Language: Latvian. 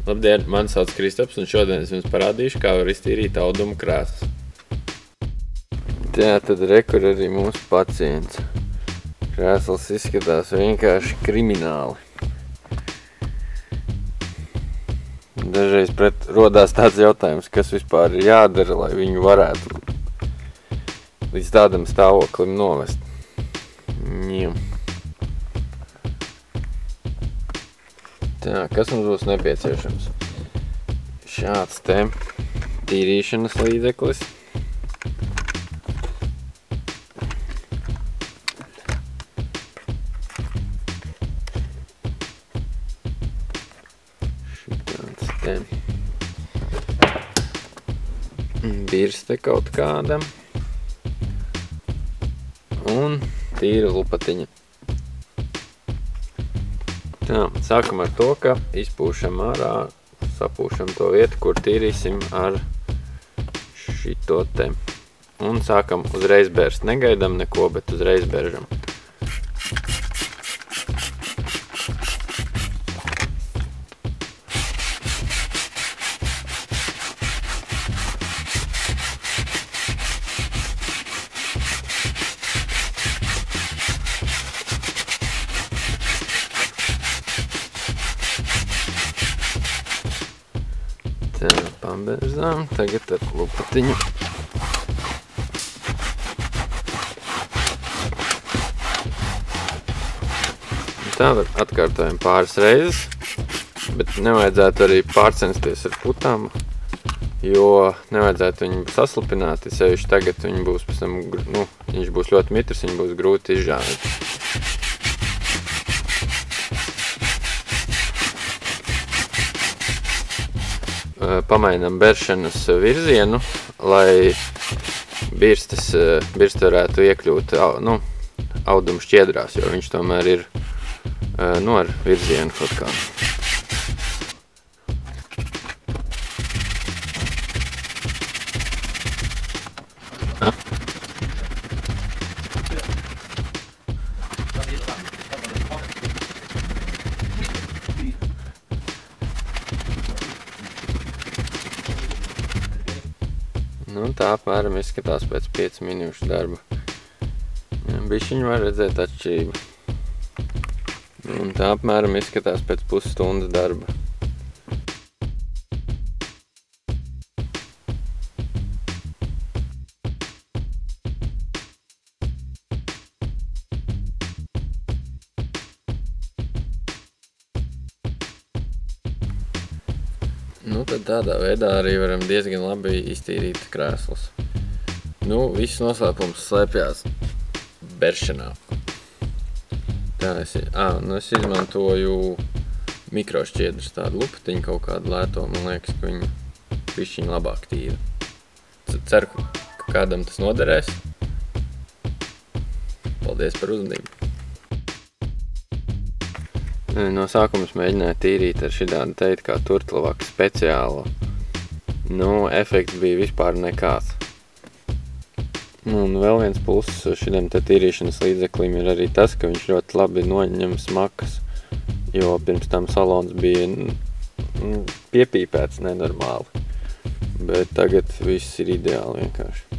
Labdien, mani sauc Kristaps un šodien es jums parādīšu, kā var iztīrīt audumu krāsas. Tā tad rekur arī mūsu pacients. Krēsls izskatās vienkārši krimināli. Dažreiz rodās tāds jautājums, kas vispār ir jādara, lai viņu varētu līdz tādam stāvoklim novest. Tā, kas mums būs nepieciešams? Šāds te tīrīšanas līdzeklis. Šitāds te birste kaut kāda. Un tīra lupatiņa. Tā, sākam ar to, ka izpūšam ārā, sapūšam to vietu, kur tīrīsim ar šito te. Un sākam uzreiz bērst. Negaidam neko, bet uzreiz bēržam. Tā, pabērzām, tagad ar lupatiņu. Tā var atkārtojam pāris reizes, bet nevajadzētu arī pārcensties ar putām, jo nevajadzētu viņu saslupināt, sevišķi tagad viņi būs pēc tam, viņš būs ļoti mitrs, viņi būs grūti izžāvēt. Pamainam beršanas virzienu, lai birste varētu iekļūt audumu šķiedrās, jo viņš tomēr ir ar virzienu kaut kā. Tā apmēram izskatās pēc 5 minūšu darba. Bišķiņi var redzēt atšķirību. Un tā apmēram izskatās pēc pusstundas darba. Tad tādā veidā arī varam diezgan labi iztīrīt krēslus. Viss noslēpums slēpjās beršanā. Tā, es izmantoju mikrošķiedras tādu lupatiņu, kaut kādu lēto, man liekas, ka viņi bišķiņ labāk tīra. Ceru, ka kādam tas noderēs. Paldies par uzmanību! No sākuma es mēģināju tīrīt ar šitādu teikt kā turtlavaku speciālo. Efekts bija vispār nekāds. Un vēl viens pluss šitam te tīrīšanas līdzeklim ir arī tas, ka viņš ļoti labi noņem smakas, jo pirms tam salons bija piepīpēts nenormāli. Bet tagad viss ir ideāli vienkārši.